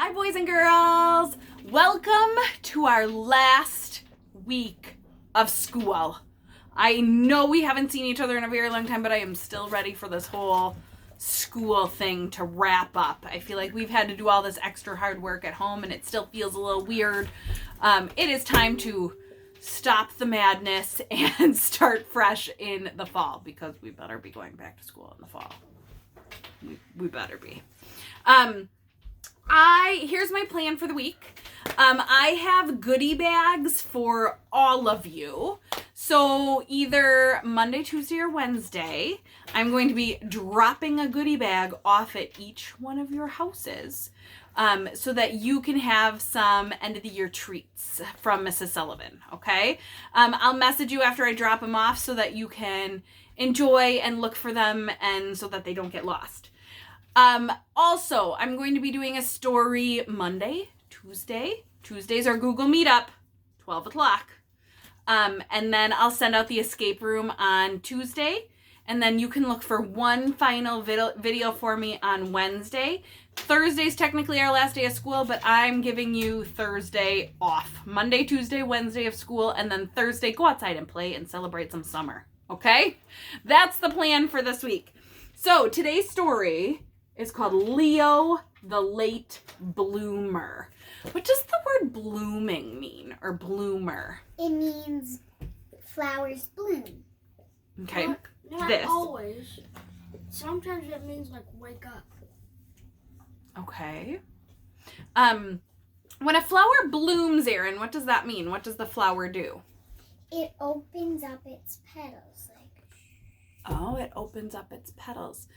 Hi, boys and girls. Welcome to our last week of school. I know we haven't seen each other in a very long time, but I am still ready for this whole school thing to wrap up. I feel like we've had to do all this extra hard work at home, and it still feels a little weird. It is time to stop the madness and start fresh in the fall, because we better be going back to school in the fall. We better be. Here's my plan for the week. I have goodie bags for all of you. So either Monday, Tuesday, or Wednesday, I'm going to be dropping a goodie bag off at each one of your houses, so that you can have some end of the year treats from Mrs. Sullivan. Okay. I'll message you after I drop them off so that you can enjoy and look for them, and so that they don't get lost. Also, I'm going to be doing a story Monday, Tuesday. Tuesdays are Google Meetup, 12 o'clock. And then I'll send out the escape room on Tuesday. And then you can look for one final video for me on Wednesday. Thursday's technically our last day of school, but I'm giving you Thursday off. Monday, Tuesday, Wednesday of school, and then Thursday, go outside and play and celebrate some summer. Okay? That's the plan for this week. So today's story is called Leo the Late Bloomer. What does the word blooming mean, or bloomer? It means flowers bloom. Okay. Not this. always. Sometimes it means like wake up. Okay. When a flower blooms, Erin, what does that mean? What does the flower do? It opens up its petals. Oh, it opens up its petals.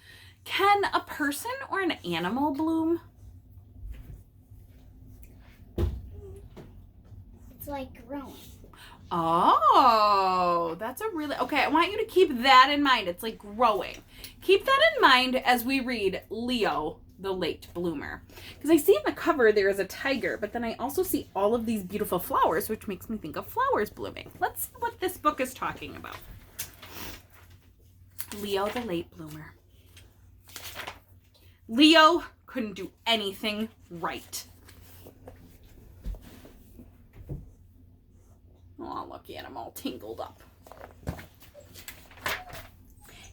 Can a person or an animal bloom? It's like growing. Oh, that's a really... Okay, I want you to keep that in mind. It's like growing. Keep that in mind as we read Leo the Late Bloomer. Because I see in the cover there is a tiger, but then I also see all of these beautiful flowers, which makes me think of flowers blooming. Let's see what this book is talking about. Leo the Late Bloomer. Leo couldn't do anything right. Oh, look at him all tangled up.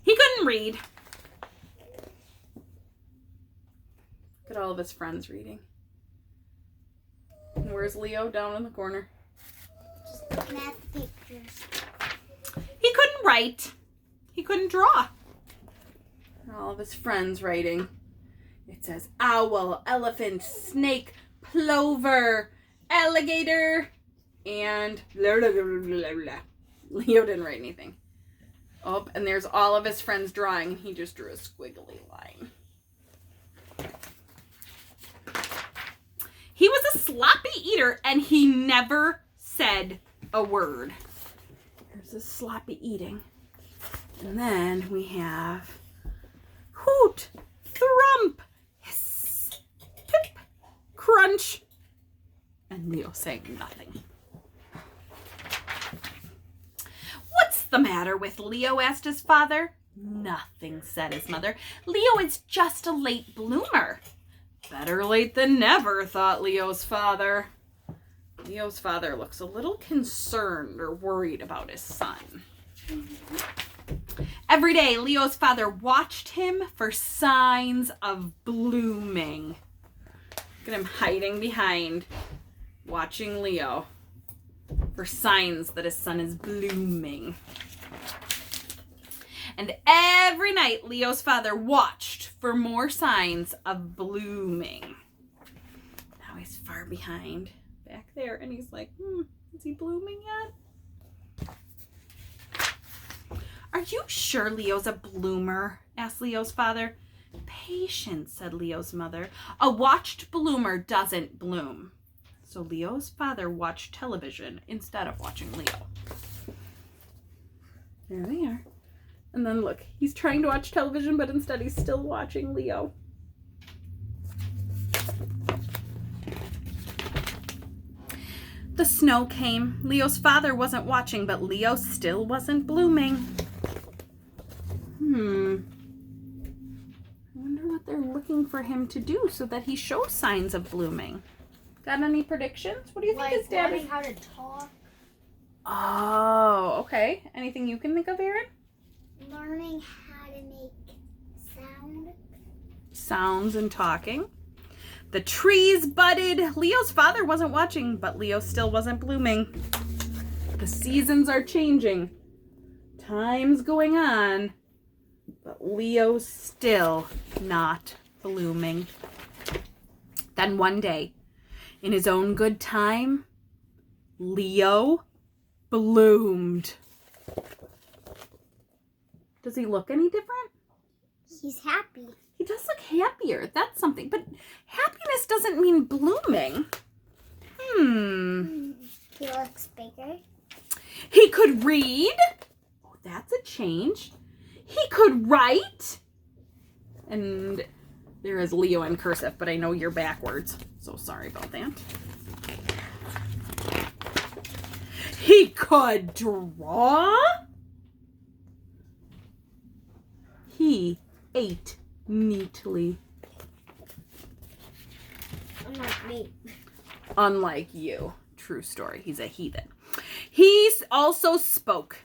He couldn't read. Look at all of his friends reading. And where's Leo? Down in the corner. Just looking at the pictures. He couldn't write. He couldn't draw. And all of his friends writing. It says owl, elephant, snake, plover, alligator, and blah, blah, blah, blah, blah. Leo didn't write anything. Oh, and there's all of his friends drawing, and he just drew a squiggly line. He was a sloppy eater, and he never said a word. There's this sloppy eating. And then we have hoot, thrump, hiss, pip, crunch, and Leo saying nothing. What's the matter with Leo? Asked his father. Nothing, said his mother. Leo is just a late bloomer. Better late than never, thought Leo's father. Leo's father looks a little concerned or worried about his son. Every day, Leo's father watched him for signs of blooming. Look at him hiding behind, watching Leo for signs that his son is blooming. And every night, Leo's father watched for more signs of blooming. Now he's far behind, back there, and he's like, is he blooming yet? Are you sure Leo's a bloomer? Asked Leo's father. Patience, said Leo's mother. A watched bloomer doesn't bloom. So Leo's father watched television instead of watching Leo. There they are. And then look, he's trying to watch television, but instead he's still watching Leo. The snow came. Leo's father wasn't watching, but Leo still wasn't blooming. I wonder what they're looking for him to do so that he shows signs of blooming? Got any predictions? What do you think his dad is? Learning how to talk. Oh, okay. Anything you can think of, Aaron? Learning how to make sound. Sounds and talking. The trees budded. Leo's father wasn't watching, but Leo still wasn't blooming. The seasons are changing. Time's going on, but Leo's still not blooming. Then one day, in his own good time, Leo bloomed. Does he look any different? He's happy. He does look happier. That's something. But happiness doesn't mean blooming. He looks bigger. He could read. Oh, that's a change. He could write. And there is Leo in cursive, but I know you're backwards. So sorry about that. He could draw. He ate neatly. Unlike me. Unlike you. True story. He's a heathen. He also spoke.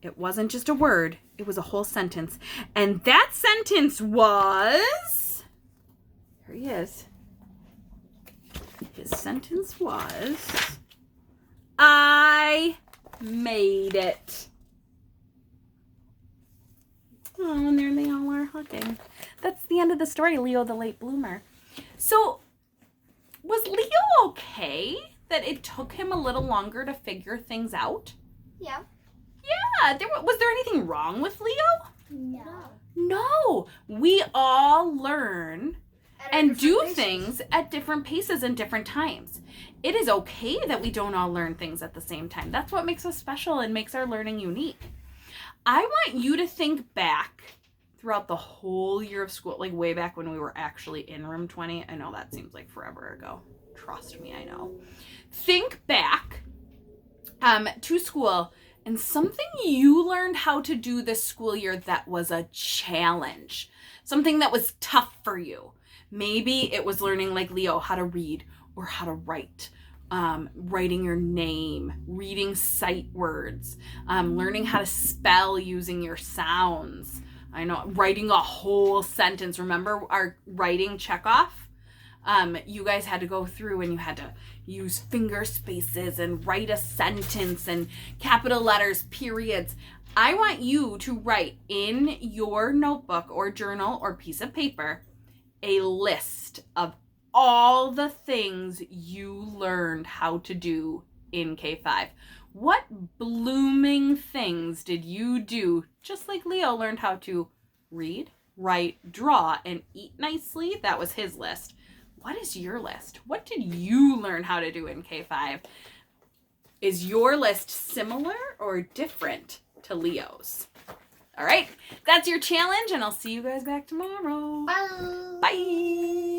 It wasn't just a word. It was a whole sentence. And that sentence was... Here he is. His sentence was... I made it. Oh, and there they all are hugging. That's the end of the story, Leo the late bloomer. So, was Leo okay that it took him a little longer to figure things out? Yeah. Yeah. Was there anything wrong with Leo? No. No. We all learn At and different do paces. things at different paces and different times. It is okay that we don't all learn things at the same time. That's what makes us special and makes our learning unique. I want you to think back throughout the whole year of school, like way back when we were actually in room 20. I know that seems like forever ago. Trust me, I know. Think back to school and something you learned how to do this school year that was a challenge. Something that was tough for you. Maybe it was learning, like Leo, how to read or how to write. Writing your name, reading sight words, learning how to spell using your sounds. I know, writing a whole sentence. Remember our writing checkoff? You guys had to go through and you had to use finger spaces and write a sentence and capital letters, periods. I want you to write in your notebook or journal or piece of paper a list of all the things you learned how to do in K5. What blooming things did you do, just like Leo learned how to read, write, draw, and eat nicely? That was his list. What is your list? What did you learn how to do in K5? Is your list similar or different to Leo's? All right, that's your challenge, and I'll see you guys back tomorrow. Bye. Bye.